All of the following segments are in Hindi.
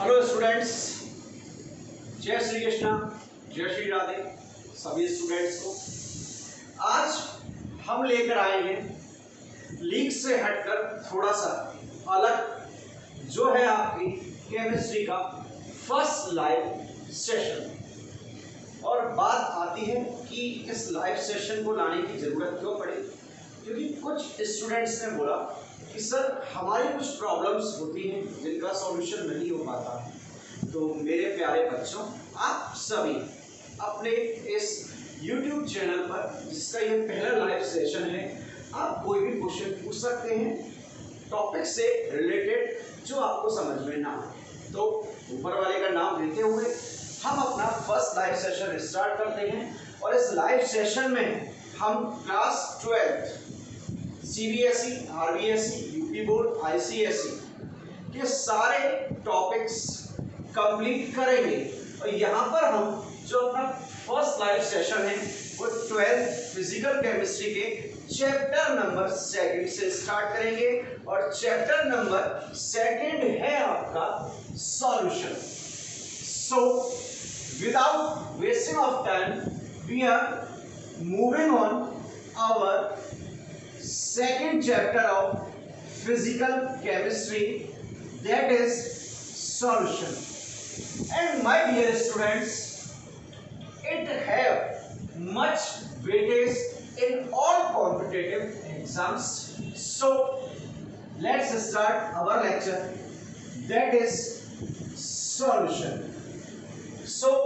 हेलो स्टूडेंट्स, जय श्री कृष्णा, जय श्री राधे सभी स्टूडेंट्स को। आज हम लेकर आए हैं लीक से हटकर थोड़ा सा अलग, जो है आपकी केमिस्ट्री का फर्स्ट लाइव सेशन। और बात आती है कि इस लाइव सेशन को लाने की ज़रूरत क्यों पड़ी, क्योंकि कुछ स्टूडेंट्स ने बोला कि सर हमारी कुछ प्रॉब्लम्स होती हैं जिनका सॉल्यूशन नहीं हो पाता है। तो मेरे प्यारे बच्चों, आप सभी अपने इस YouTube चैनल पर, जिसका ये पहला लाइव सेशन है, आप कोई भी क्वेश्चन पूछ सकते हैं टॉपिक से रिलेटेड जो आपको समझ में ना आए। तो ऊपर वाले का नाम लेते हुए हम अपना फर्स्ट लाइव सेशन स्टार्ट करते हैं। और इस लाइव सेशन में हम class 12 CBSE, RBSE, UP board, ICSE के सारे टॉपिक्स कंप्लीट करेंगे। और यहाँ पर हम जो अपना फर्स्ट लाइव सेशन है वो 12th फिजिकल केमिस्ट्री के चैप्टर नंबर 2 से स्टार्ट करेंगे। और चैप्टर नंबर 2 है आपका solution. So without wasting of time we are moving on our second chapter of physical chemistry, that is solution. And my dear students, it have much weightage in all competitive exams. So let's start our lecture, that is solution. So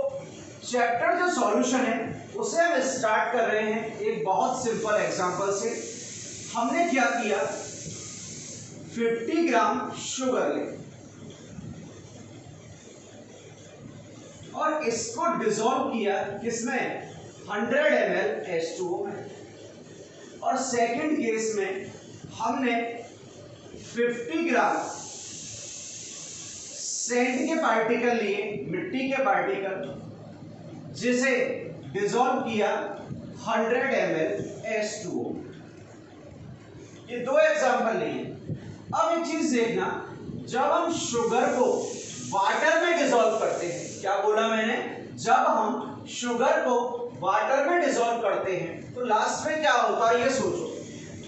chapter जो solution है उसे हम स्टार्ट कर रहे हैं एक बहुत सिंपल एग्जांपल से। हमने क्या किया, 50 ग्राम शुगर ले और इसको डिसॉल्व किया किसमें, 100 ml H2O में। और सेकंड केस में हमने 50 ग्राम सैंड के पार्टिकल लिए, मिट्टी के पार्टिकल, जिसे डिसॉल्व किया 100 ml H2O। ये दो एग्जांपल लिए। अब एक चीज देखना, जब हम शुगर को वाटर में डिसॉल्व करते हैं, क्या बोला मैंने, जब हम शुगर को वाटर में डिसॉल्व करते हैं तो लास्ट में क्या होता है ये सोचो।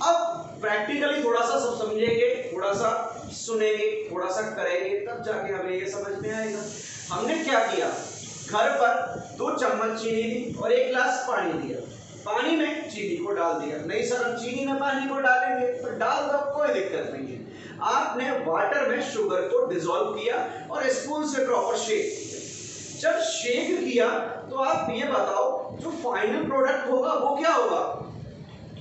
अब प्रैक्टिकली थोड़ा सा सब समझेंगे, थोड़ा सा सुनेंगे, थोड़ा सा करेंगे, तब जाके हमें ये समझ में आएगा। हमने क्या किया, घर पर 2 चम्मच चीनी ली और 1 गिलास पानी दिया, पानी में चीनी को डाल दिया। नहीं सर हम चीनी में पानी को डालेंगे, तो डाल दो, कोई दिक्कत नहीं है। आपने वाटर में शुगर को डिसॉल्व किया और स्पून से प्रॉपर शेक किया। जब शेक किया तो आप ये बताओ जो फाइनल प्रोडक्ट होगा वो क्या होगा।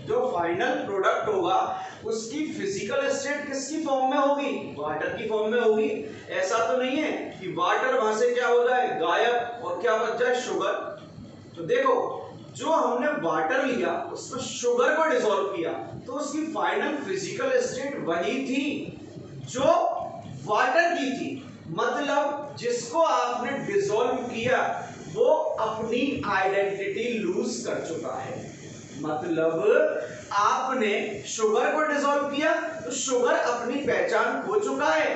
जो फाइनल प्रोडक्ट होगा उसकी फिजिकल स्टेट किसकी फॉर्म में होगी, वाटर की फॉर्म में होगी। ऐसा तो नहीं है कि वाटर वहां से क्या हो जाए, गायब, और क्या बच जाए, शुगर। तो देखो, जो हमने वाटर लिया उसमें शुगर को डिसॉल्व किया तो उसकी फाइनल फिजिकल स्टेट वही थी जो वाटर की थी। मतलब जिसको आपने डिसॉल्व किया वो अपनी आइडेंटिटी लूज कर चुका है। मतलब आपने शुगर को डिसॉल्व किया तो शुगर अपनी पहचान खो चुका है।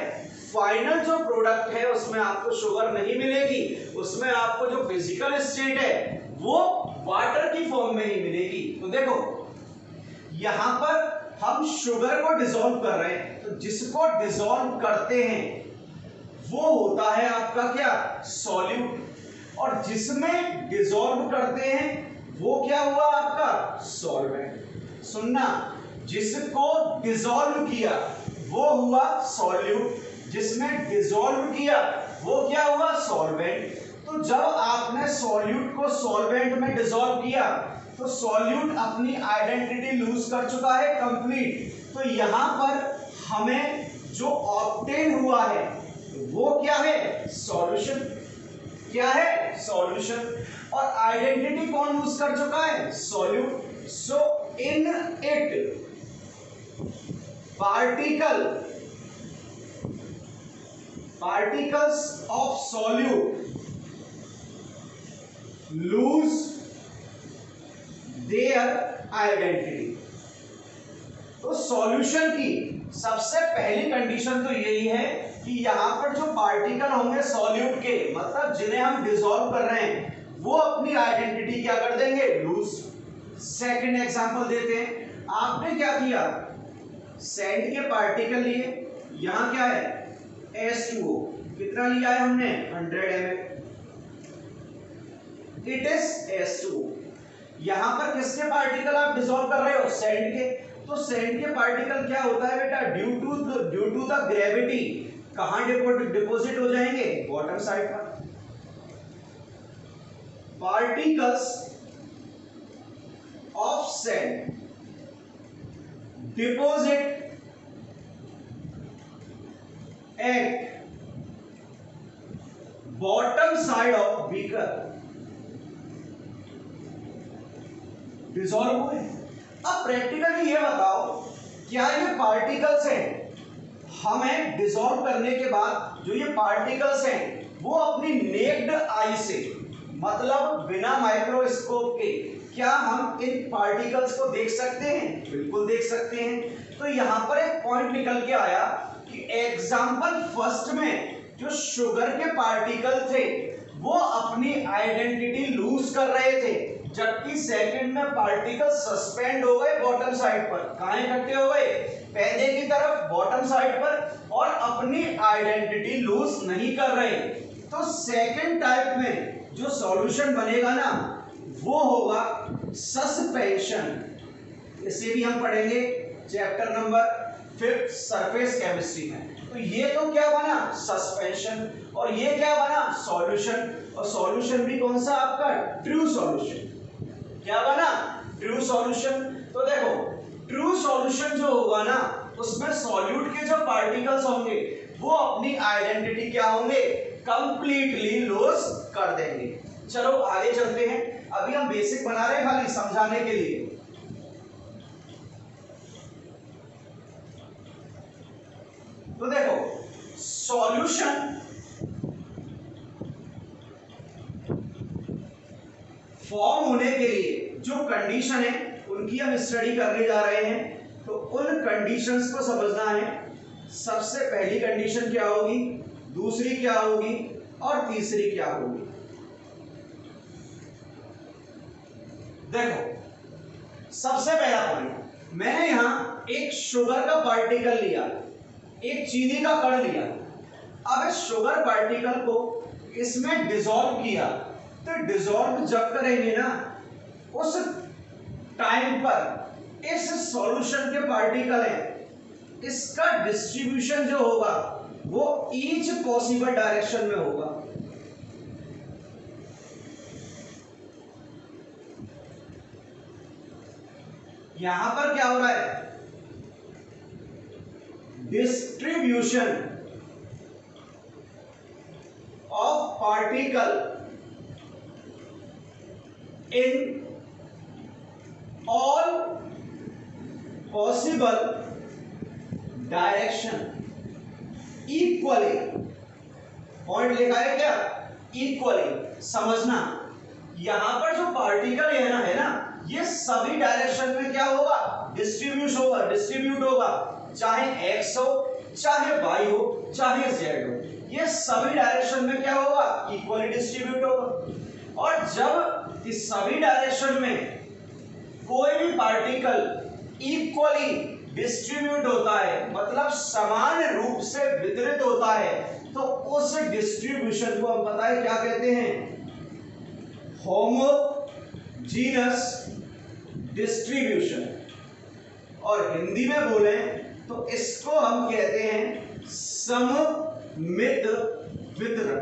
फाइनल जो प्रोडक्ट है उसमें आपको शुगर नहीं मिलेगी, उसमें आपको जो फिजिकल स्टेट है वो वाटर की फॉर्म में ही मिलेगी। तो देखो यहां पर हम शुगर को डिसॉल्व कर रहे हैं, तो जिसको डिसॉल्व करते हैं वो होता है आपका क्या, सॉल्यूट। और जिसमें डिसॉल्व करते हैं वो क्या हुआ आपका, सॉल्वेंट। सुनना, जिसको डिसॉल्व किया वो हुआ सॉल्यूट, जिसमें डिसॉल्व किया वो क्या हुआ, सॉल्वेंट। तो जब आपने सॉल्यूट को सॉल्वेंट में डिसॉल्व किया तो सॉल्यूट अपनी आइडेंटिटी लूज कर चुका है कंप्लीट। तो यहां पर हमें जो ऑब्टेन हुआ है वो क्या है, सॉल्यूशन। क्या है, सॉल्यूशन। और आइडेंटिटी कौन लूज कर चुका है, solute. So in it particles of solute lose their identity। तो सॉल्यूशन की सबसे पहली कंडीशन तो यही है कि यहाँ पर जो पार्टिकल होंगे सॉल्यूट के, मतलब जिन्हें हम डिसॉल्व कर रहे हैं, वो अपनी आइडेंटिटी क्या कर देंगे, लूज। सेकंड एग्जांपल देते हैं। आपने क्या किया, सैंड के पार्टिकल लिए, यहाँ क्या है H2O, कितना लिया है हमने 100 ml, इट इज H2O। यहाँ पर किसके पार्टिकल आप डिसॉल्व कर रहे हो, सैंड के। तो सैंड के पार्टिकल क्या होता है बेटा, ड्यू टू द ग्रेविटी कहां डिपॉजिट हो जाएंगे, बॉटम साइड पर। Particles of sand deposit at bottom side of beaker, dissolve हुए। अब प्रैक्टिकली ये बताओ, क्या ये पार्टिकल्स हैं, हमें डिसॉल्व करने के बाद जो ये पार्टिकल्स हैं वो अपनी नेक्ड आई से, मतलब बिना माइक्रोस्कोप के, क्या हम इन पार्टिकल्स को देख सकते हैं, बिल्कुल देख सकते हैं। तो यहां पर एक पॉइंट निकल के आया कि एग्जांपल फर्स्ट में जो शुगर के पार्टिकल थे वो अपनी आइडेंटिटी लूज कर रहे थे, जबकि सेकंड में पार्टिकल सस्पेंड हो गए बॉटम साइड पर, कहां इकट्ठे हो गए, पैदे की तरफ बॉटम साइड पर, और अपनी आइडेंटिटी लूज नहीं कर रहे। तो सेकंड टाइप में जो सॉल्यूशन बनेगा ना वो होगा सस्पेंशन। इसे भी हम पढ़ेंगे चैप्टर नंबर 5 सरफेस केमिस्ट्री में। तो ये तो क्या बना, सस्पेंशन, और ये क्या बना, सॉल्यूशन। और सॉल्यूशन भी कौन सा आपका, ट्रू सॉल्यूशन। क्या बना, ट्रू सॉल्यूशन। तो देखो ट्रू सॉल्यूशन जो होगा ना उसमें सॉल्यूट के जो पार्टिकल्स होंगे वो अपनी आइडेंटिटी क्या होंगे, कंप्लीटली लूज कर देंगे। चलो आगे चलते हैं, अभी हम बेसिक बना रहे हैं खाली समझाने के लिए। तो देखो सॉल्यूशन फॉर्म होने के लिए जो कंडीशन है उनकी हम स्टडी करने जा रहे हैं। तो उन कंडीशंस को समझना है। सबसे पहली कंडीशन क्या होगी, दूसरी क्या होगी और तीसरी क्या होगी। देखो सबसे पहला पॉइंट, मैंने यहां एक शुगर का पार्टिकल लिया, एक चीनी का कण लिया। अब इस शुगर पार्टिकल को इसमें डिसॉल्व किया, तो डिसॉल्व जब करेंगे ना उस टाइम पर इस सॉल्यूशन के पार्टिकल है, इसका डिस्ट्रीब्यूशन जो होगा वो ईच पॉसिबल डायरेक्शन में होगा। यहां पर क्या हो रहा है, distribution of particle in all possible direction equally. Point लिखा है क्या, इक्वली। समझना यहां पर जो पार्टिकल है ना ये सभी डायरेक्शन में क्या होगा, डिस्ट्रीब्यूट होगा, चाहे एक्स हो, चाहे वाई हो, चाहे जेड हो, ये सभी डायरेक्शन में क्या होगा, इक्वली डिस्ट्रीब्यूट होगा। और जब इस सभी डायरेक्शन में कोई भी पार्टिकल इक्वली डिस्ट्रीब्यूट होता है, मतलब समान रूप से वितरित होता है, तो उस डिस्ट्रीब्यूशन को हम पता है क्या कहते हैं, होमोजीनस डिस्ट्रीब्यूशन। और हिंदी में बोले तो इसको हम कहते हैं सममित वितरण।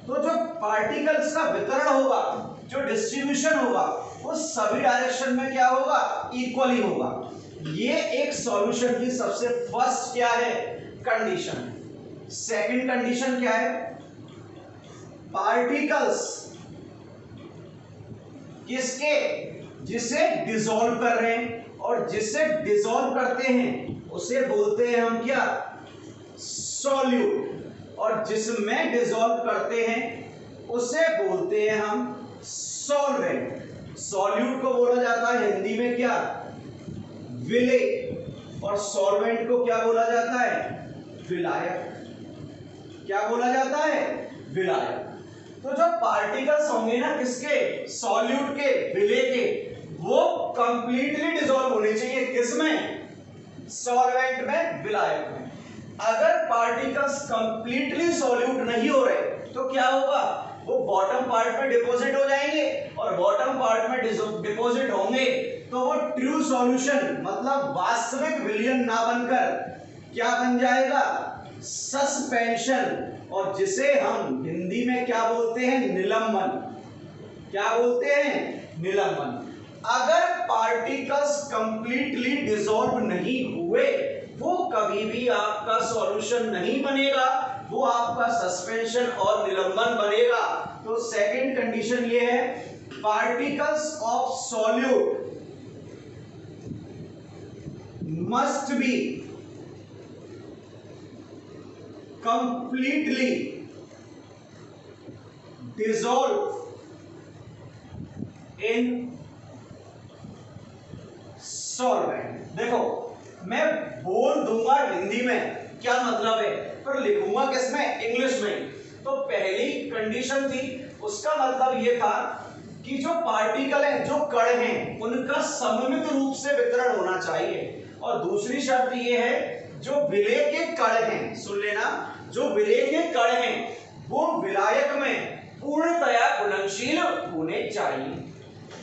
तो जो पार्टिकल्स का वितरण होगा, जो डिस्ट्रीब्यूशन होगा, वो सभी डायरेक्शन में क्या होगा, इक्वली होगा। ये एक सॉल्यूशन की सबसे फर्स्ट क्या है, कंडीशन। सेकंड कंडीशन क्या है, पार्टिकल्स किसके, जिसे डिसॉल्व कर रहे हैं, और जिसे डिसॉल्व करते हैं उसे बोलते हैं हम क्या, सॉल्यूट, और जिसमें डिसॉल्व करते हैं उसे बोलते हैं हम सॉल्वेंट। सॉल्यूट को बोला जाता है हिंदी में क्या, विलेय, और सॉल्वेंट को क्या बोला जाता है, विलायक। क्या बोला जाता है? विलायक। तो जो पार्टिकल्स होंगे ना किसके? सॉल्यूट के, विलेय के, वो कंप्लीटली डिसॉल्व होने चाहिए किसमें? सॉल्वेंट में, विलायक में। अगर पार्टिकल्स कंप्लीटली सॉल्यूट नहीं हो रहे तो क्या होगा? वो बॉटम पार्ट में डिपॉजिट हो जाएंगे, और बॉटम पार्ट में डिपॉजिट होंगे तो वो ट्रू सॉल्यूशन मतलब वास्तविक विलयन ना बनकर क्या बन जाएगा? सस्पेंशन, और जिसे हम हिंदी में क्या बोलते हैं? निलंबन। क्या बोलते हैं? निलंबन। अगर पार्टिकल्स कंप्लीटली डिसॉल्व नहीं हुए वो कभी भी आपका सॉल्यूशन नहीं बनेगा, वो आपका सस्पेंशन और निलंबन बनेगा। तो सेकंड कंडीशन ये है, particles of solute must be completely dissolve in solvent. देखो मैं बोल दूंगा हिंदी में क्या मतलब है, पर लिखूंगा किसमें? इंग्लिश में। तो पहली कंडीशन थी, उसका मतलब ये था कि जो पार्टिकल है, जो कण हैं, उनका सममित रूप से वितरण होना चाहिए। और दूसरी शर्त ये है, जो विलेय के कण हैं, सुन लेना, जो विलेय के कण हैं वो विलायक में पूर्णतया घुलनशील होने चाहिए।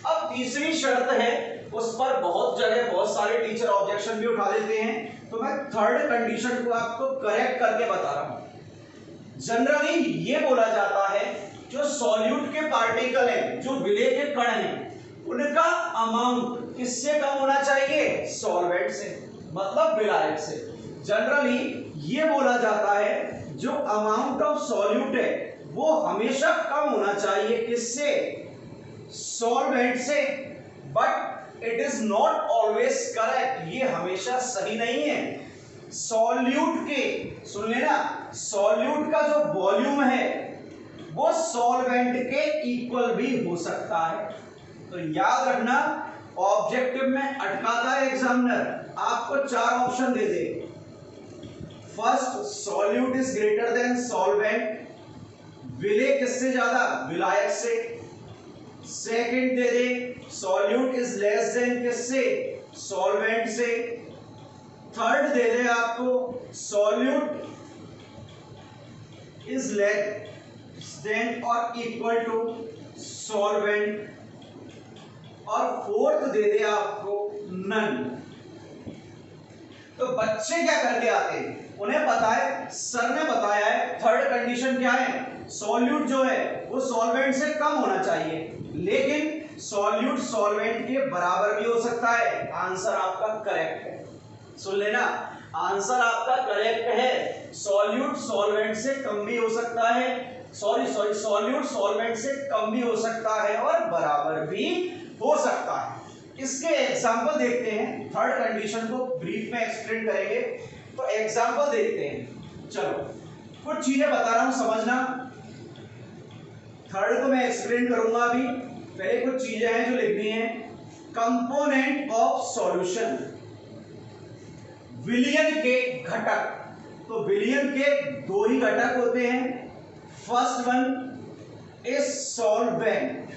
अब तीसरी शर्त है, उस पर बहुत जगह बहुत सारे टीचर ऑब्जेक्शन भी उठा देते हैं, तो मैं थर्ड कंडीशन को आपको करेक्ट करके बता रहा हूं। जनरली ये बोला जाता है जो सॉल्यूट के पार्टिकल हैं, जो विलेय के कण हैं, उनका अमाउंट किससे कम होना चाहिए? सॉल्वेंट से, मतलब विलायक से। जनरली ये बोला जाता है जो अमाउंट ऑफ सॉल्यूट है वो हमेशा कम होना चाहिए किससे? सॉल्वेंट से। But it is not always correct, ये हमेशा सही नहीं है। सॉल्यूट के, सुन लेना, सॉल्यूट का जो वॉल्यूम है वो सॉल्वेंट के इक्वल भी हो सकता है। तो याद रखना, ऑब्जेक्टिव में अटकाता है एग्जामिनर, आपको चार ऑप्शन दे दे। First, solute is greater than solvent, विलेय किससे ज्यादा? विलायक से। सेकंड दे दे, सॉल्यूट इज लेस देन किससे? सॉल्वेंट से। थर्ड दे दे आपको, सॉल्यूट इज लेस देन और इक्वल टू सॉल्वेंट। और फोर्थ दे दे आपको नन। तो बच्चे क्या करके आते हैं, उन्हें पता है, सर ने बताया है थर्ड कंडीशन क्या है, सॉल्यूट जो है वो सॉल्वेंट से कम होना चाहिए, लेकिन सॉल्यूट सॉल्वेंट के बराबर भी हो सकता है। आंसर आपका करेक्ट है, सुन लेना, आंसर आपका करेक्ट है। सॉल्यूट सॉल्वेंट से कम भी हो सकता है, सॉल्यूट सॉल्वेंट से कम भी हो सकता है और बराबर भी हो सकता है। इसके एग्जांपल देखते हैं, थर्ड कंडीशन को ब्रीफ में एक्सप्लेन करेंगे। तो एग्जांपल देखते हैं, चलो कुछ चीजें बता रहा हूं, समझना। थर्ड को मैं एक्सप्लेन करूंगा अभी, पहले कुछ चीजें हैं जो लिखनी है। कंपोनेंट ऑफ सॉल्यूशन, विलयन के घटक। तो विलयन के दो ही घटक होते हैं। फर्स्ट वन इज सॉल्वेंट,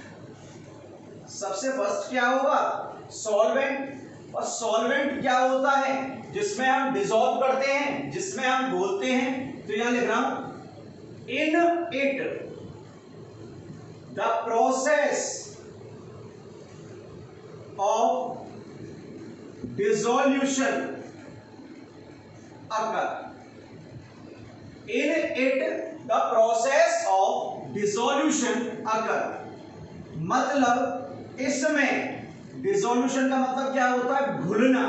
सबसे फर्स्ट क्या होगा? सॉल्वेंट। और सॉल्वेंट क्या होता है? जिसमें हम डिसॉल्व करते हैं, जिसमें हम घोलते हैं। तो यहां लिख रहा हूं, in it the process of dissolution occur. In it the process of dissolution occur, मतलब इसमें, डिसॉल्यूशन का मतलब क्या होता है? घुलना।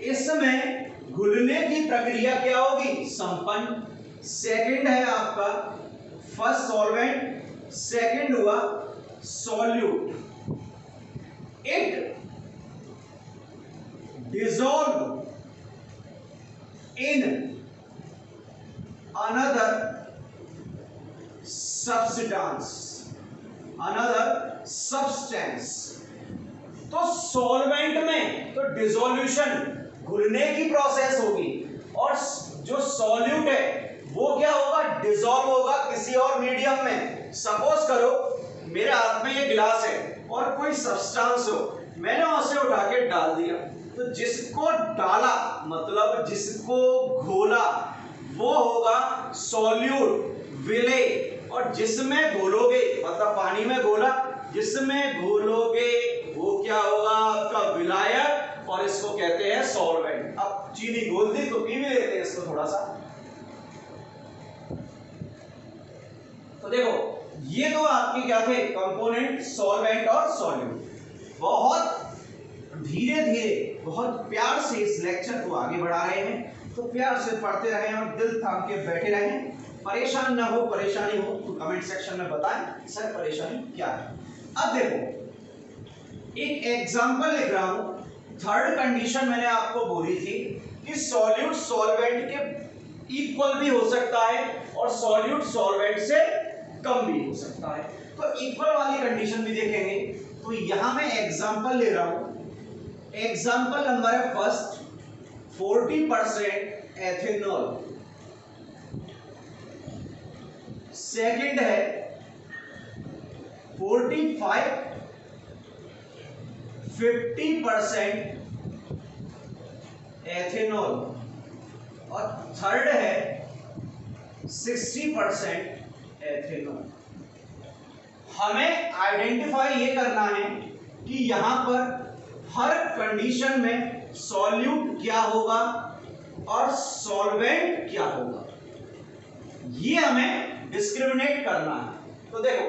इसमें घुलने की प्रक्रिया क्या होगी? संपन्न। सेकंड है आपका, फर्स्ट सॉल्वेंट, सेकंड हुआ solute. It dissolve in another substance, another substance. तो सॉल्वेंट में तो डिसॉल्यूशन, घुलने की प्रोसेस होगी, और जो सॉल्यूट है वो क्या होगा, डिसॉल्व होगा किसी और मीडियम में। सपोज करो मेरे हाथ में ये गिलास है और कोई सब्सटेंस हो, मैंने उसे उठा के डाल दिया, तो जिसको डाला मतलब जिसको घोला वो होगा सॉल्यूट विले, और जिसमें घोलोगे मतलब पानी में घोला, जिसमें घोलोगे वो क्या होगा आपका विलायक, और इसको कहते हैं सॉल्वेंट। अब चीनी घोल दी तो पी भी लेते हैं इसको थोड़ा सा। तो देखो ये तो आपके क्या थे कंपोनेंट, सॉल्वेंट और सॉल्यूट। बहुत धीरे धीरे बहुत प्यार से इस लेक्चर को आगे बढ़ा रहे हैं, तो प्यार से पढ़ते रहें और दिल थाम के बैठे रहें। परेशान ना हो, परेशानी हो तो कमेंट सेक्शन में बताएं सर परेशानी क्या है। अब देखो एक एग्जांपल लिख रहा हूं। थर्ड कंडीशन मैंने आपको बोली थी कि सॉल्यूट सॉल्वेंट के इक्वल भी हो सकता है और सॉल्यूट सॉल्वेंट से कम भी हो सकता है। तो इक्वल वाली कंडीशन भी देखेंगे। तो यहां मैं एग्जांपल ले रहा हूं। एग्जांपल नंबर है फर्स्ट, 40% एथेनॉल। सेकंड है 50% एथेनॉल, और थर्ड है 60% एथेनॉल। हमें आइडेंटिफाई ये करना है कि यहां पर हर कंडीशन में सॉल्यूट क्या होगा और सॉल्वेंट क्या होगा, ये हमें डिस्क्रिमिनेट करना है। तो देखो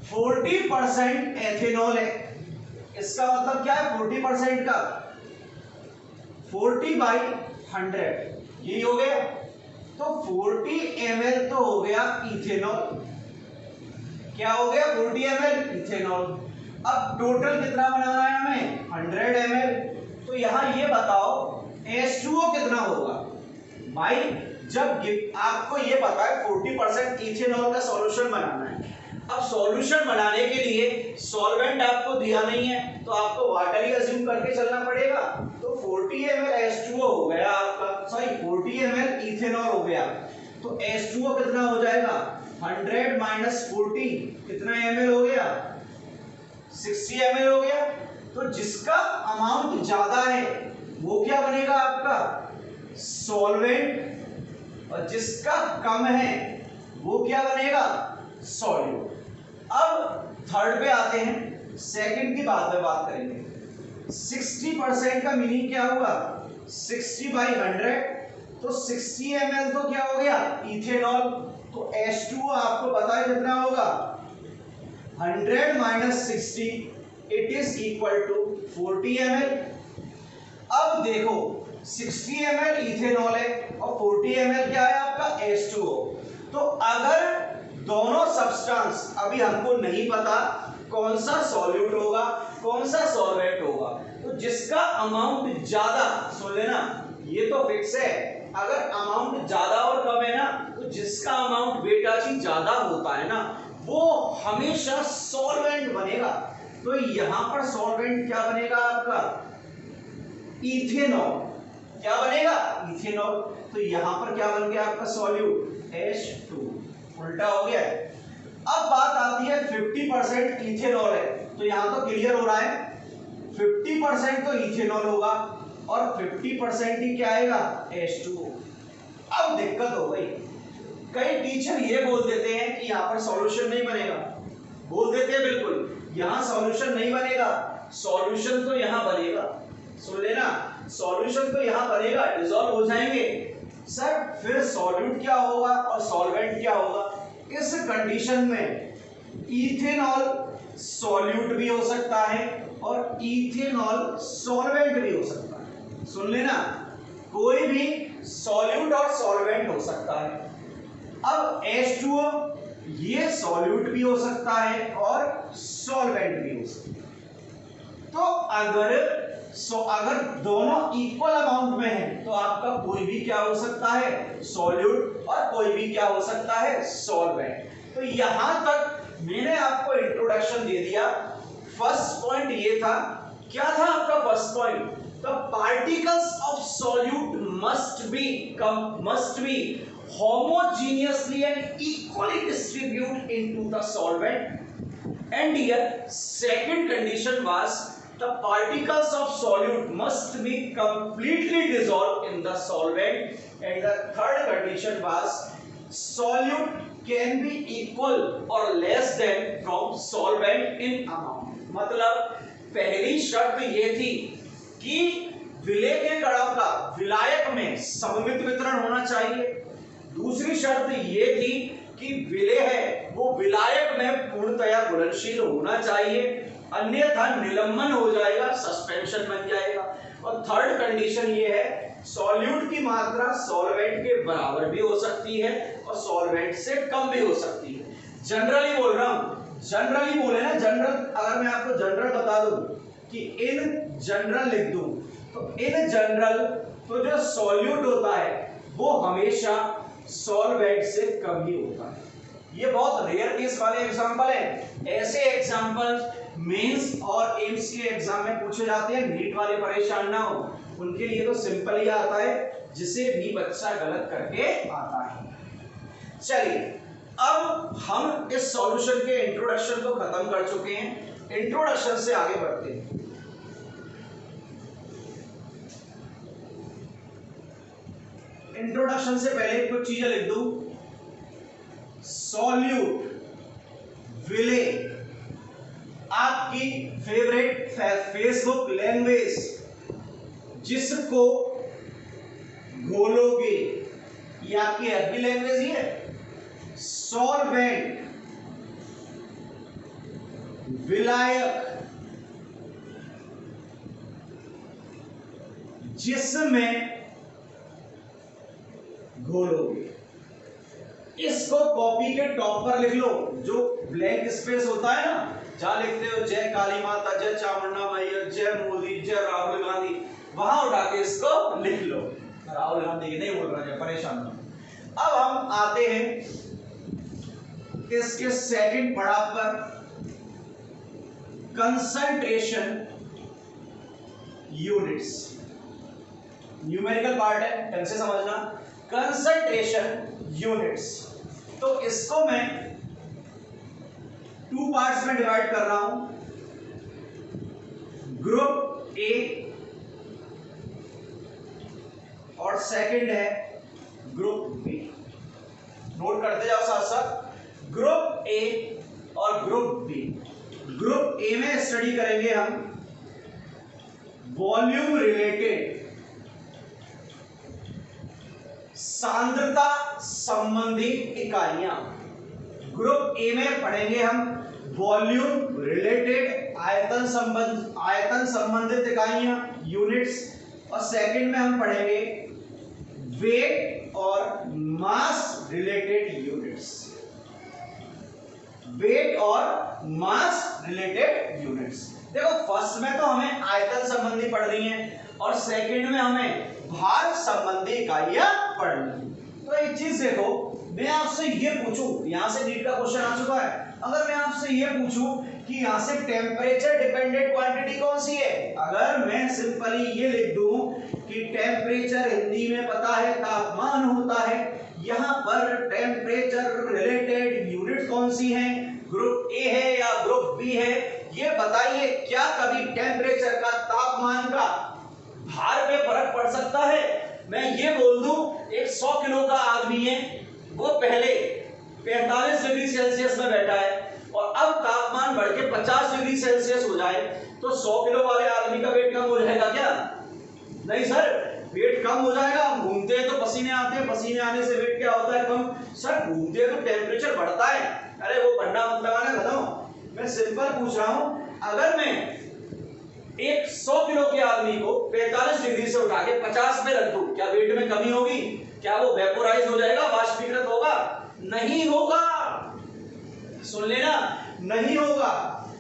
40% एथेनॉल है, इसका मतलब क्या है 40% का 40/100 यही हो गया। तो 40 ml तो हो गया इथेनॉल, क्या हो गया 40 ml इथेनॉल। अब टोटल कितना बनाना है हमें 100 ml। तो यहां ये बताओ H2O कितना होगा भाई, जब आपको ये पता है 40% इथेनॉल का सॉल्यूशन बनाना है। अब सॉल्यूशन बनाने के लिए सॉल्वेंट आपको दिया नहीं है तो आपको वाटर ही अज्यूम करके चलना पड़ेगा। तो 40 ml H2O हो गया आपका, सॉरी 40 ml इथेनॉल हो गया। तो H2O कितना हो जाएगा 100 माइनस 40 कितना ml हो गया 60 ml हो गया। तो जिसका अमाउंट ज्यादा है वो क्या बनेगा आपका सॉल्वेंट, और जिसका कम है वो क्या बनेगा सॉल्यूट। अब थर्ड पे आते हैं, सेकंड की बाद में बात करेंगे। 60% का मीनिंग क्या हुआ 60/100, तो 60 ml तो क्या हो गया इथेनॉल। तो H2O आपको पता है कितना होगा 100 minus 60 it is equal to 40 ml। अब देखो 60 ml इथेनॉल है और 40 ml क्या है आपका H2O। तो अगर दोनों सब्सटेंस, अभी हमको नहीं पता कौन सा सॉल्यूट होगा कौन सा सॉल्वेंट होगा, तो जिसका अमाउंट ज्यादा, सुन लेना ये तो फिक्स है, अगर अमाउंट ज्यादा और कम है ना तो जिसका अमाउंट बेटा जी ज्यादा होता है ना वो हमेशा सॉल्वेंट बनेगा। तो यहां पर सॉल्वेंट क्या बनेगा आपका इथेनॉल, क्या बनेगा इथेनॉल। तो यहां पर क्या बन गया आपका सॉल्यूट H2, उल्टा हो गया है। अब बात आती है 50% इथेनॉल है, तो यहां तो क्लियर हो रहा है 50% तो इथेनॉल होगा और 50% ही क्या आएगा H2O। अब दिक्कत हो गई, कई टीचर ये बोल देते हैं कि यहां पर सॉल्यूशन नहीं बनेगा, बोल देते हैं बिल्कुल यहां सॉल्यूशन नहीं बनेगा, सॉल्यूशन तो यहां बनेगा। सुन लेना सॉल्यूशन तो यहां बनेगा, डिसॉल्व हो जाएंगे। सर फिर सॉल्यूट क्या होगा और सॉल्वेंट क्या होगा। इस कंडीशन में इथेनॉल सॉल्यूट भी हो सकता है और इथेनॉल सॉल्वेंट भी हो सकता है। सुन लेना कोई भी सॉल्यूट और सॉल्वेंट हो सकता है। अब H2O ये सॉल्यूट भी हो सकता है और सॉल्वेंट भी हो सकता है। तो अगर दोनों इक्वल अमाउंट में है तो आपका कोई भी क्या हो सकता है सॉल्यूट और कोई भी क्या हो सकता है सॉल्वेंट। तो यहां तक मैंने आपको इंट्रोडक्शन दे दिया। फर्स्ट पॉइंट ये था, क्या था आपका first point, the particles of solute must be homogeneously and equally distribute into the solvent, and here second condition was the particles of solute must be completely dissolved in the solvent, and the third condition was solute can be equal or less than from solvent in amount। मतलब पहली शर्त ये थी कि विलेय के कणों का विलायक में सममित वितरण होना चाहिए। दूसरी शर्त ये थी कि विलेय है वो विलायक में पूर्णतया घुलनशील होना चाहिए, अन्यथा निलंबन हो जाएगा, सस्पेंशन बन जाएगा। और थर्ड कंडीशन ये है सॉल्यूट की मात्रा सॉल्वेंट के बराबर भी हो सकती है और सॉल्वेंट से कम भी हो सकती है। जनरली बोल रहा हूं, जनरली बोले ना, जनरल अगर मैं आपको जनरल बता दूं कि इन जनरल लिख दूं तो इन जनरल तो जो सॉल्यूट होता है वो हमेशा सॉल्वेंट से कम ही होता है। ये बहुत रेयर केस वाले एग्जांपल हैं। ऐसे एग्जांपल मेंस और एम्स के एग्जाम में पूछे जाते हैं। नीट वाले परेशान ना हो, उनके लिए तो सिंपल ही आता है, जिसे भी बच्चा गलत करके आता है। चलिए अब हम इस सॉल्यूशन के इंट्रोडक्शन को खत्म कर चुके हैं, इंट्रोडक्शन से आगे बढ़ते हैं। इंट्रोडक्शन से पहले कुछ चीजें लिख दूं। सॉल्यूट, विलेय, आपकी फेवरेट फेसबुक लैंग्वेज, जिसको घोलोगे, ये आपकी अरबी लैंग्वेज ही है। सॉल्वेंट, विलायक, जिसमें घोलोगे। इसको कॉपी के टॉप पर लिख लो, जो ब्लैंक स्पेस होता है ना, जहां लिखते हो जय काली माता, जय चामुंडा मैया, जय मोदी, जय राहुल गांधी, वहां उठा के इसको लिख लो। राहुल गांधी नहीं बोल रहा है, परेशान हो। अब हम आते हैं इसके सेकंड पड़ाव पर, कंसंट्रेशन यूनिट्स। न्यूमेरिकल पार्ट है, ढंग से समझना। कंसंट्रेशन यूनिट्स, तो इसको मैं टू पार्ट्स में डिवाइड कर रहा हूं। ग्रुप ए और सेकंड है ग्रुप बी। नोट करते जाओ साथ साथ। ग्रुप ए और ग्रुप बी। ग्रुप ए में स्टडी करेंगे हम वॉल्यूम रिलेटेड, सांद्रता संबंधी इकाइयां। ग्रुप ए में पढ़ेंगे हम वॉल्यूम रिलेटेड, आयतन संबंधित इकाइयां, यूनिट्स। और सेकंड में हम पढ़ेंगे वेट और मास रिलेटेड यूनिट्स। वेट और मास रिलेटेड यूनिट्स। देखो फर्स्ट में तो हमें आयतन संबंधी पढ़नी है और सेकंड में हमें भार संबंधी इकाइयां पढ़नी है। तो एक चीज देखो, मैं आपसे ये पूछूं, यहां से नीट का क्वेश्चन आ चुका है, अगर मैं आपसे ये पूछूं कि यहां से टेम्परेचर डिपेंडेंट क्वांटिटी कौन सी है, अगर मैं सिंपली ये लिख दूं कि टेम्परेचर हिंदी में पता है तापमान होता है, यहां पर टेम्परेचर रिलेटेड यूनिट कौन सी है, ग्रुप ए है या ग्रुप बी है, ये बताइए। क्या कभी टेम्परेचर का, तापमान का भार पे फर्क पड़ सकता है? मैं ये बोल दूं एक 100 किलो का आदमी है, वो पहले 45 डिग्री सेल्सियस में बैठा है और अब तापमान बढ़ के 50 डिग्री सेल्सियस हो जाए तो 100 किलो वाले आदमी का वेट कम हो जाएगा क्या? नहीं सर, वेट कम हो जाएगा। हम घूमते हैं तो पसीने आते हैं, पसीने आने से वेट क्या होता है? कम। सर घूमते हैं तो टेम्परेचर बढ़ता है। अरे वो पन्ना मत लगाना, खत्म। मैं सिंपल पूछ रहा हूं, अगर मैं एक 100 किलो के आदमी को 45 डिग्री से उठा के 50 में रख दूं, क्या वेट में कमी होगी? क्या वो वेपोराइज हो जाएगा, वाष्पीकृत होगा? नहीं होगा। सुन लेना, नहीं होगा।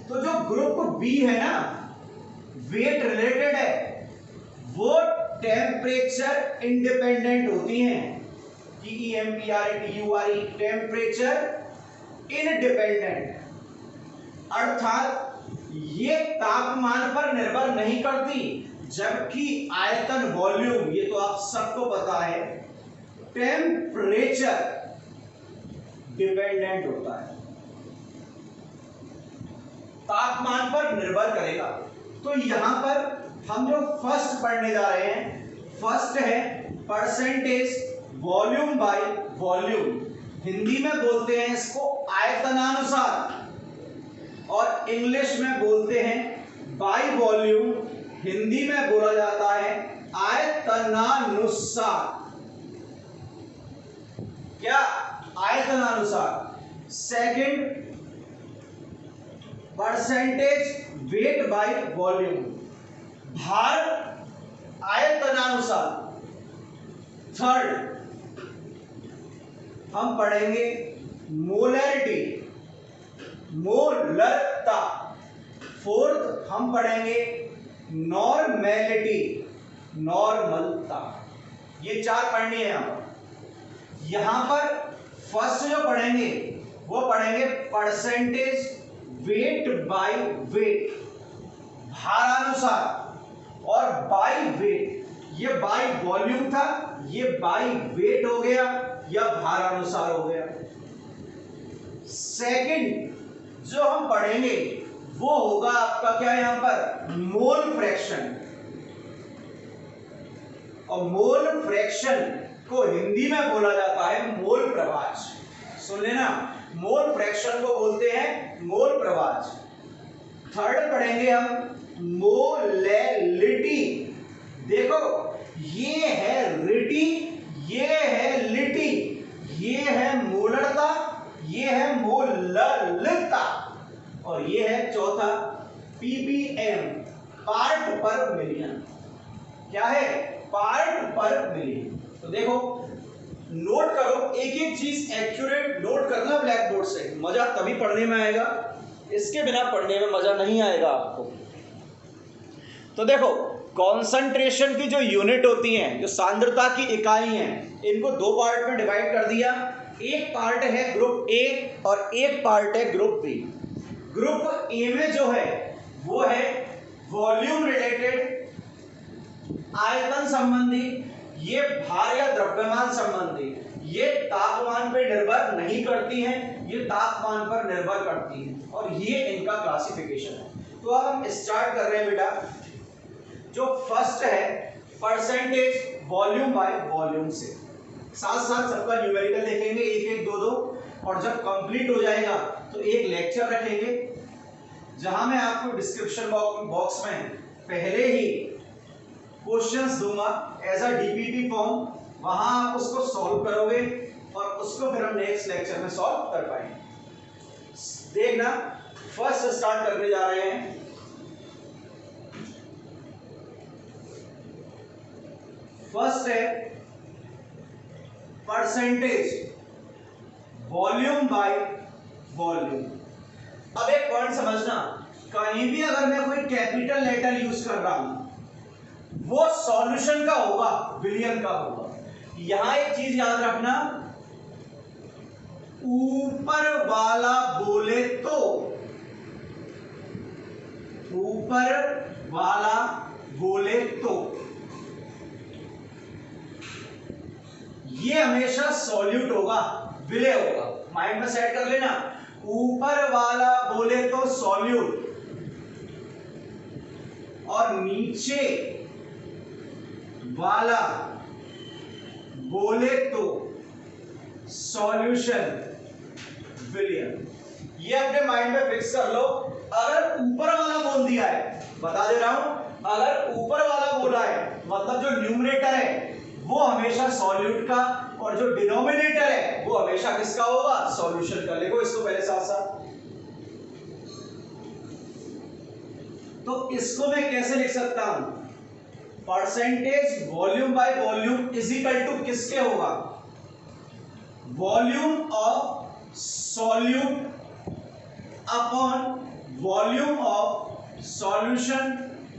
तो जो ग्रुप बी है ना, वेट रिलेटेड है, वो टेम्परेचर इंडिपेंडेंट होती हैं। TEMPERATURE, टेम्परेचर इनडिपेंडेंट, अर्थात ये तापमान पर निर्भर नहीं करती, जबकि आयतन, वॉल्यूम, ये तो आप सबको पता है, टेम्परेचर डिपेंडेंट होता है, तापमान पर निर्भर करेगा। तो यहां पर हम जो फर्स्ट पढ़ने जा रहे हैं, फर्स्ट है percentage volume by volume. Hindi में बोलते हैं इसको आयतनानुसार, और इंग्लिश में बोलते हैं बाय वॉल्यूम। हिंदी में बोला जाता है आयतनानुसार। क्या? आयतनानुसार। Second percentage weight by volume, भार आयतनानुसार। थर्ड हम पढ़ेंगे मोलरिटी, मोलरता। फोर्थ हम पढ़ेंगे नॉर्मेलिटी, नॉर्मलता। ये चार पढ़नी है यहां पर फर्स्ट जो पढ़ेंगे वो पढ़ेंगे परसेंटेज वेट बाय वेट, भारानुसार। और बाय वेट, ये बाय वॉल्यूम था, ये बाय वेट हो गया या भारानुसार हो गया। सेकंड जो हम पढ़ेंगे वो होगा आपका क्या यहां पर, मोल फ्रैक्शन। और मोल फ्रैक्शन को हिंदी में बोला जाता है मोल प्रभाज। सुन लेना, मोल फ्रैक्शन को बोलते हैं मोल प्रभाज। थर्ड पढ़ेंगे हम मोलैलिटी। देखो ये है रिटी, ये है लिटी, ये है मोलरता, ये है मोलरता, और ये है चौथा पीपीएम, पार्ट पर मिलियन। क्या है? पार्ट पर मिलियन। तो देखो नोट करो, एक एक चीज एक्यूरेट नोट करना ब्लैक बोर्ड से, मजा तभी पढ़ने में आएगा, इसके बिना पढ़ने में मजा नहीं आएगा आपको। तो देखो कॉन्सेंट्रेशन की जो यूनिट होती हैं, जो सांद्रता की इकाई हैं, इनको दो पार्ट में डिवाइड कर दिया। एक पार्ट है ग्रुप ए और एक पार्ट है ग्रुप बी। ग्रुप ए में जो है वो है वॉल्यूम रिलेटेड, आयतन संबंधी, ये भार या द्रव्यमान संबंधी, ये तापमान पर निर्भर नहीं करती हैं, ये तापमान पर निर्भर करती हैं, और ये इनका क्लासिफिकेशन है। तो अब हम स्टार्ट कर रहे हैं बेटा। जो फर्स्ट है परसेंटेज वॉल्यूम बाय वॉल्यूम से, साथ साथ सबका न्यूमेरिकल देखेंगे, एक एक दो दो, और जब कंप्लीट हो जाएगा तो एक लेक्चर रखेंगे जहां मैं आपको डिस्क्रिप्शन बॉक्स में पहले ही क्वेश्चंस दूंगा एज अ डीपीटी फॉर्म, वहां आप उसको सॉल्व करोगे और उसको फिर हम नेक्स्ट लेक्चर में सॉल्व कर पाएंगे। देखना, फर्स्ट स्टार्ट करने जा रहे हैं। फर्स्ट है परसेंटेज वॉल्यूम बाय वॉल्यूम। अब एक पॉइंट समझना, कहीं भी अगर मैं कोई कैपिटल लेटर यूज कर रहा हूं वो सॉल्यूशन का होगा, बिलियन का होगा। यहां एक चीज याद रखना, ऊपर वाला बोले तो, ऊपर वाला बोले तो ये हमेशा सॉल्यूट होगा, विलय होगा। माइंड में सेट कर लेना, ऊपर वाला बोले तो सॉल्यूट, और नीचे वाला बोले तो सॉल्यूशन, विलयन। ये अपने माइंड में फिक्स कर लो। अगर ऊपर वाला बोल दिया है, बता दे रहा हूं, अगर ऊपर वाला बोला है मतलब जो न्यूमरेटर है वो हमेशा सॉल्यूट का, और जो डिनोमिनेटर है वो हमेशा किसका होगा, सॉल्यूशन का। देखो इसको पहले साथ साथ, तो इसको मैं कैसे लिख सकता हूं, percentage volume by volume is equal to किसके होगा, volume of solute upon volume of solution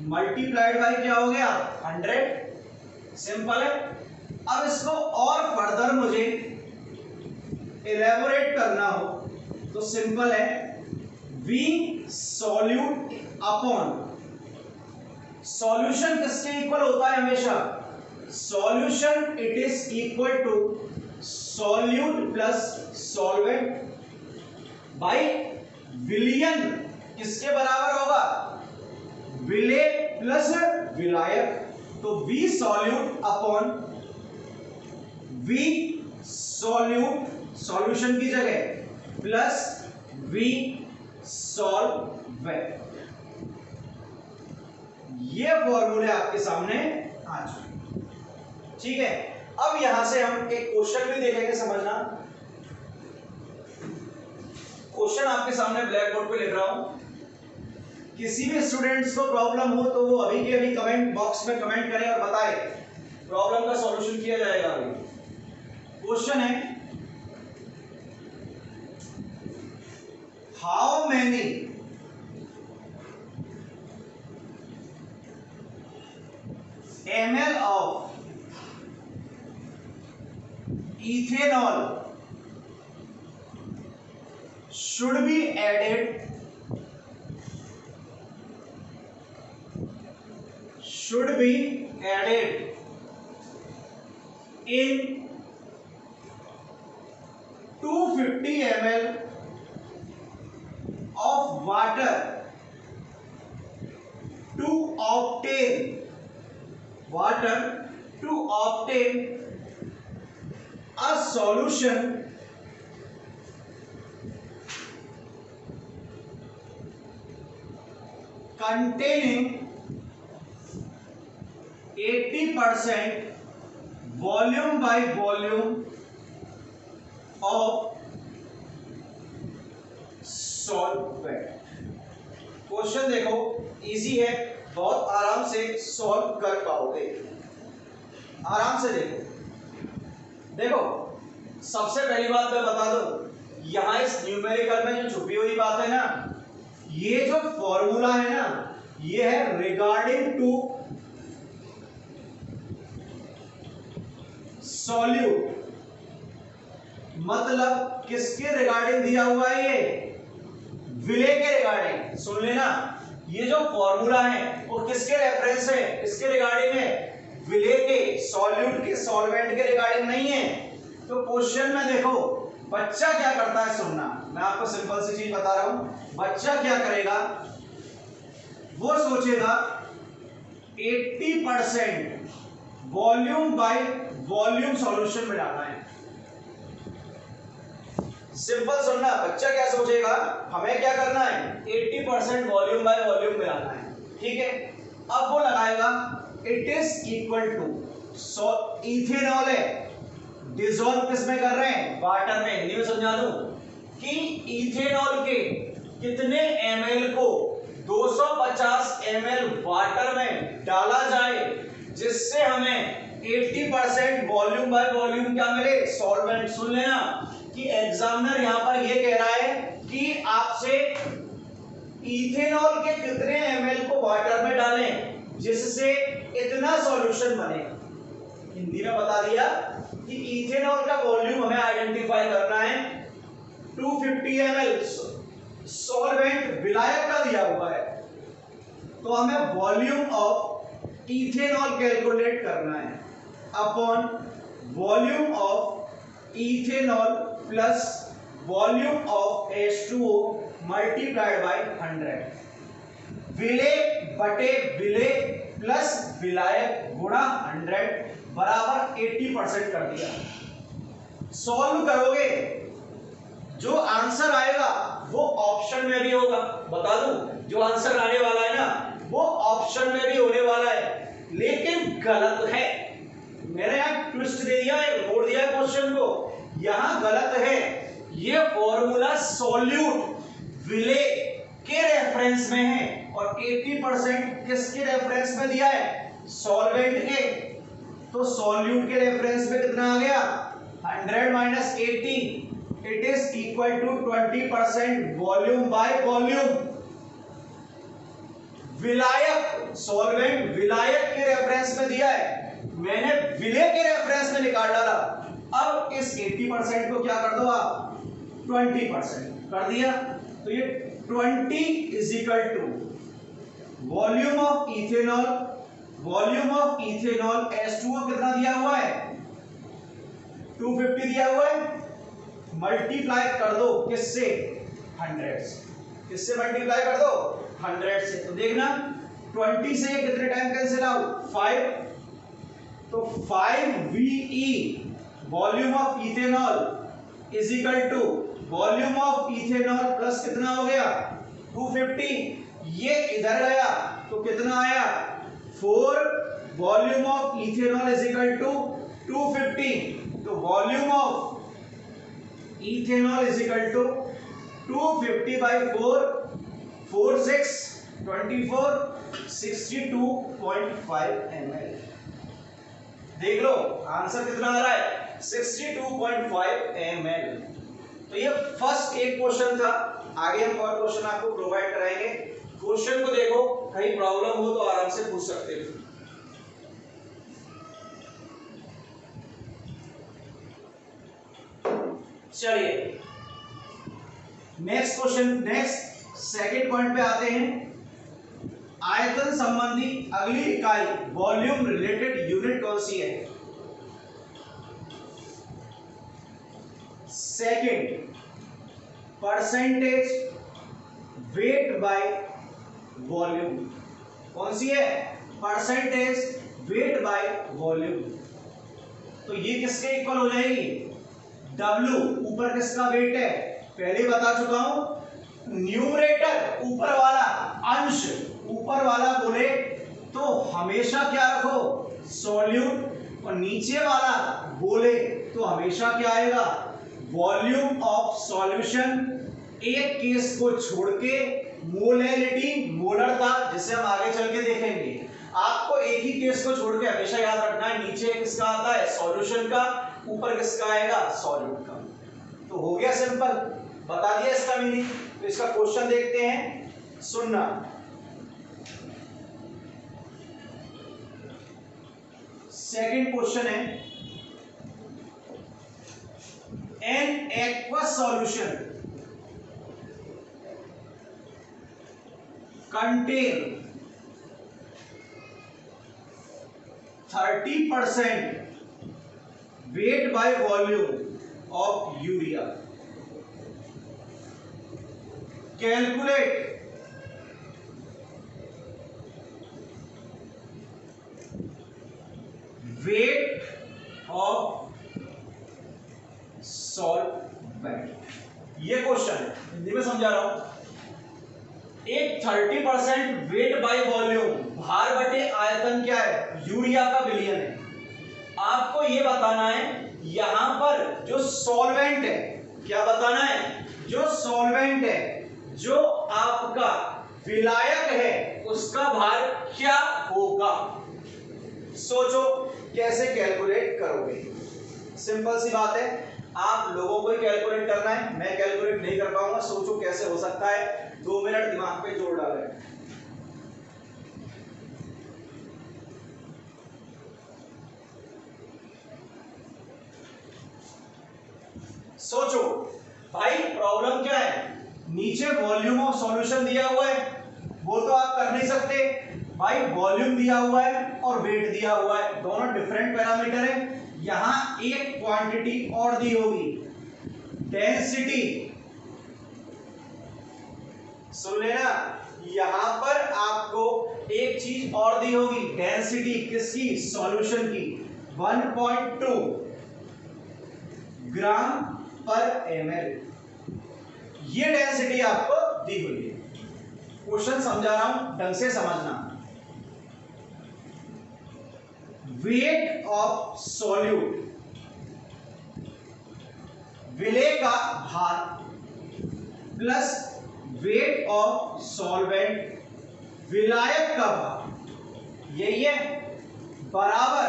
multiplied by क्या हो गया, 100। सिंपल है। अब इसको और फर्दर मुझे इलेबोरेट करना हो तो सिंपल है, V सॉल्यूट अपॉन सॉल्यूशन किसके इक्वल होता है हमेशा, solution it is equal to solute plus solvent by विलयन किसके बराबर होगा, विलेय प्लस विलायक, तो V solute upon V solute solution की जगह प्लस वी सॉल्वेंट। ये फॉर्मूले आपके सामने आ चुके, ठीक है। अब यहां से हम एक क्वेश्चन भी देखेंगे, समझना। क्वेश्चन आपके सामने ब्लैक बोर्ड पे लिख रहा हूं। किसी भी स्टूडेंट्स को प्रॉब्लम हो तो वो अभी के अभी कमेंट बॉक्स में कमेंट करें और बताएं, प्रॉब्लम का सॉल्यूशन किया जाएगा अभी। क्वेश्चन है, how many ml of ethanol should be added in 250 ml of water to obtain a solution containing 80% volume by volume of solvent। Question देखो, इजी है, बहुत आराम से सॉल्व कर पाओगे, आराम से देखो। सबसे पहली बात मैं बता दूं, यहां इस न्यूमेरिकल में जो छुपी हुई बात है ना, ये जो फॉर्मूला है ना, ये है रिगार्डिंग टू सॉल्यूट, मतलब किसके रिगार्डिंग दिया हुआ है, ये विलेय के रिगार्डिंग। सुन लेना, ये जो फॉर्मूला है वो किसके रेफरेंस है, इसके रिगार्डिंग है, विलेय के, सॉल्यूट के, सॉल्वेंट के रिगार्डिंग नहीं है। तो क्वेश्चन में देखो बच्चा क्या करता है, सुनना, मैं आपको सिंपल सी चीज बता रहा हूं। बच्चा क्या करेगा, वो सोचेगा 80% वॉल्यूम बाय वॉल्यूम सॉल्यूशन में डालना है। सिंपल सुनना, बच्चा क्या सोचेगा, हमें क्या करना है, 80% वॉल्यूम बाय वॉल्यूम में डालना है, ठीक है। अब वो लगाएगा it is equal to, ethanol है, डिसॉल्व किसमें कर रहे हैं, वाटर में। हिंदी में समझा दूं कि इथेनॉल के कितने ml को 250 ml वाटर में डाला जाए जिससे हमें 80% वॉल्यूम बाय वॉल्यूम क्या मिले, सॉल्वेंट। सुन लेना कि एग्जामिनर यहां पर यह कह रहा है कि आपसे इथेनॉल के कितने ml को वाटर में डालें जिससे इतना सॉल्यूशन बने। हिंदी में बता दिया कि इथेनॉल का वॉल्यूम हमें आइडेंटिफाई करना है, 250 ml सॉल्वेंट विलायक का दिया हुआ है, तो हमें वॉल्यूम ऑफ इथेनॉल कैलकुलेट करना है upon volume of ethanol plus volume of H2O multiplied by 100। विलेय बटे विलेय प्लस विलायक गुणा 100 बराबर 80% कर दिया। सॉल्व करोगे, जो आंसर आएगा वो ऑप्शन में भी होगा। बता दूं, जो आंसर आने वाला है ना वो ऑप्शन में भी होने वाला है, लेकिन गलत है। मैंने यहां ट्विस्ट दे दिया है, मोड़ दिया है क्वेश्चन को, यहां गलत है। ये फॉर्मूला सॉल्यूट विलेय के रेफरेंस में है और 80% किसके रेफरेंस में दिया है, सॉल्वेंट के। तो सॉल्यूट के रेफरेंस में कितना आ गया, 100 minus 80, it is equal to 20% volume by volume. विलायक, सॉल्वेंट विलायक के रेफरेंस में दिया है, मैंने विलेय के रेफरेंस में निकाल डाला। अब इस 80% को क्या कर दो आप, 20% कर दिया, तो ये 20 is equal to volume of ethanol volume of ethanol H2O कितना दिया हुआ है, 250 दिया हुआ है, मल्टीप्लाई कर दो किससे, 100 से। किससे मल्टीप्लाई कर दो, 100 से। तो देखना 20 से कितने टाइम कैंसिल आउट, 5, तो 5VE volume of ethanol is equal to volume of ethanol plus कितना हो गया, 250। ये इधर गया तो कितना आया, 4 volume of ethanol is equal to 250। तो volume of ethanol is equal to 250 by 4, 4 6 24, 62.5 ml। देख लो आंसर कितना आ रहा है, 62.5 ml। तो ये फर्स्ट एक क्वेश्चन था, आगे हम और क्वेश्चन आपको प्रोवाइड कराएंगे। क्वेश्चन को देखो, कहीं प्रॉब्लम हो तो आराम से पूछ सकते हो। चलिए next question, next second point पे आते हैं। आयतन संबंधी अगली इकाई वॉल्यूम रिलेटेड यूनिट कौन सी है, second percentage weight by volume. कौन सी है, परसेंटेज वेट बाय वॉल्यूम। तो ये किसके इक्वल हो जाएगी, W ऊपर किसका वेट है, पहले बता चुका हूं, न्यूमरेटर ऊपर वाला अंश, ऊपर वाला बोले तो हमेशा क्या रखो, सॉल्यूट, और नीचे वाला बोले तो हमेशा क्या आएगा, वॉल्यूम ऑफ सॉल्यूशन। एक केस को छोड़ के मोलैलिटी, मोलरता, जिसे हम आगे चल के देखेंगे। आपको एक ही केस को छोड़ के हमेशा याद रखना है, नीचे किसका आता है, सॉल्यूशन का, ऊपर किसका आएगा, सॉल्यूट का। तो हो गया सिंपल, बता दिया इसका मीनिंग। तो इसका क्वेश्चन देखते हैं, सुनना। सेकंड क्वेश्चन है, an aqueous solution contain 30% weight by volume of urea. Calculate weight of solvent। ये क्वेश्चन है, हिंदी में समझा रहा हूं। एक 30% वेट बाय वॉल्यूम, भार बटे आयतन क्या है, यूरिया का विलयन है। आपको ये बताना है यहां पर जो सॉल्वेंट है, क्या बताना है, जो सॉल्वेंट है, जो आपका विलायक है, उसका भार क्या होगा। सोचो कैसे कैलकुलेट करोगे। सिंपल सी बात है, आप लोगों को ही कैलकुलेट करना है, मैं कैलकुलेट नहीं कर पाऊंगा। सोचो कैसे हो सकता है, 2 मिनट दिमाग पे जोर डालें। सोचो भाई, प्रॉब्लम क्या है, नीचे वॉल्यूम ऑफ सॉल्यूशन दिया हुआ है, वो तो आप कर नहीं सकते भाई। वॉल्यूम दिया हुआ है और वेट दिया हुआ है, दोनों डिफरेंट पैरामीटर है। यहां एक क्वांटिटी और दी होगी, डेंसिटी। सुन लेना, यहां पर आपको एक चीज और दी होगी, डेंसिटी किसकी, सॉल्यूशन की, 1.2 ग्राम पर ml। ये डेंसिटी आपको दी हुई है। क्वेश्चन समझा रहा हूं, ढंग से समझना। वेट ऑफ सॉल्यूट, विलेय का भार, प्लस वेट ऑफ सॉल्वेंट, विलायक का भार, यही है, बराबर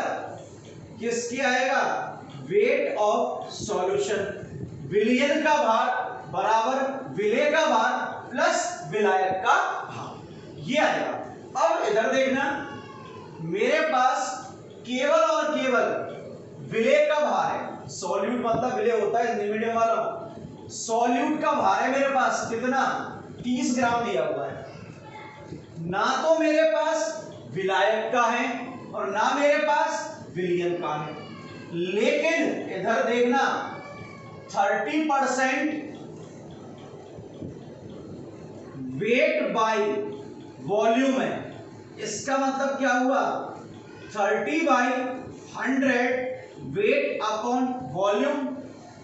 किसकी आएगा, वेट ऑफ सॉल्यूशन, विलयन का भार बराबर विलेय का भार प्लस विलायक का भार, ये आएगा। अब इधर देखना, मेरे पास केवल और केवल विलेय का भार है, सॉल्यूट मतलब विलेय होता है हिंदी मीडियम वाला। सॉल्यूट का भार है मेरे पास कितना, 30 ग्राम दिया हुआ है। ना तो मेरे पास विलायक का है और ना मेरे पास विलियन का है। लेकिन इधर देखना 30% वेट बाय वॉल्यूम है। इसका मतलब क्या हुआ, 30/100 वेट अपॉन वॉल्यूम।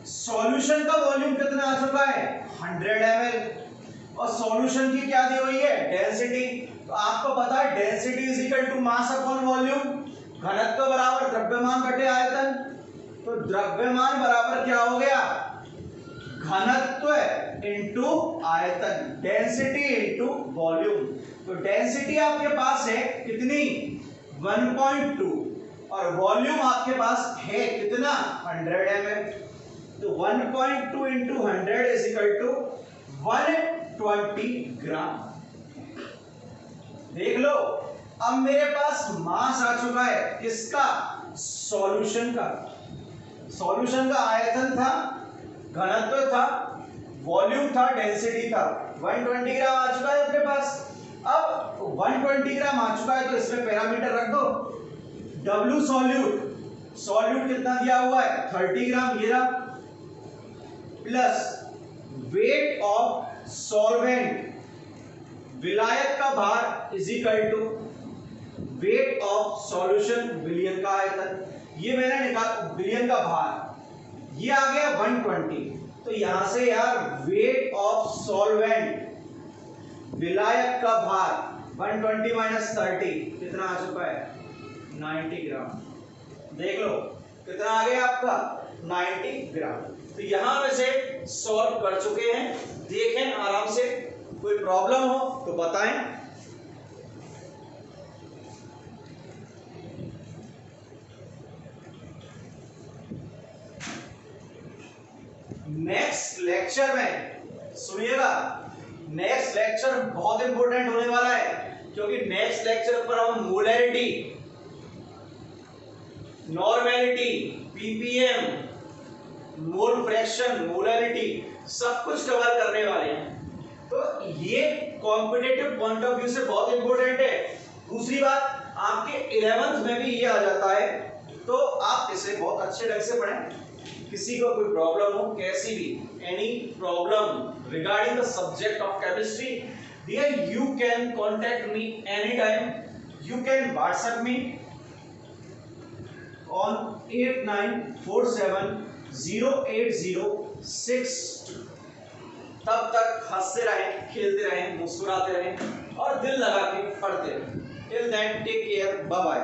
सॉल्यूशन का वॉल्यूम कितना आ चुका है, 100 ml और सॉल्यूशन की क्या दी हुई है, डेंसिटी। तो आपको पता है density is equal to mass upon volume, घनत्व बराबर द्रव्यमान बटे आयतन। तो द्रव्यमान बराबर क्या हो गया, घनत्व इनटू आयतन, डेंसिटी इनटू वॉल्यूम। तो डेंसिटी आपके पास है कितनी, 1.2 और वॉल्यूम आपके पास है कितना, 100 ml। तो 1.2 इंटू 100 इज इक्वल टू 120 ग्राम। देख लो अब मेरे पास मास आ चुका है किसका, सॉल्यूशन का। सॉल्यूशन का आयतन था, घनत्व था, वॉल्यूम था, डेंसिटी था। 120 ग्राम आ चुका है अपने पास। अब 120 ग्राम आ चुका है तो इसमें पैरामीटर रख दो, W सॉल्यूट, सॉल्यूट कितना दिया हुआ है 30 ग्राम, ये रहा, प्लस वेट ऑफ सॉल्वेंट, विलायक का भार is equal to weight of solution, विलियन का आयतन। ये मैंने निकाला विलियन का भार, ये आ गया 120। तो यहां से यार वेट ऑफ सॉल्वेंट, विलायक का भार 120 माइनस 30 कितना आ चुका है, 90 ग्राम। देख लो कितना आ गया आपका, 90 ग्राम। तो यहां में से सॉल्व कर चुके हैं, देखें आराम से, कोई प्रॉब्लम हो तो बताएं। नेक्स्ट लेक्चर में सुनिएगा, नेक्स्ट लेक्चर बहुत इंपॉर्टेंट होने वाला है, क्योंकि नेक्स्ट लेक्चर पर हम molarity, normality, ppm, mole fraction, molarity सब कुछ कवर करने वाले हैं। तो ये कॉम्पिटिटिव पॉइंट ऑफ व्यू से बहुत इंपॉर्टेंट है। दूसरी बात, आपके 11th में भी ये आ जाता है, तो आप इसे बहुत अच्छे ढंग से पढ़ें। किसी को कोई प्रॉब्लम हो, कैसी भी, any problem regarding the subject of chemistry, dear you can contact me anytime. You can WhatsApp me on 89470806। तब तक हंसते रहें, खेलते रहें, मुस्कुराते रहें और दिल लगा के पढ़ते रहें। Till then take care, bye bye.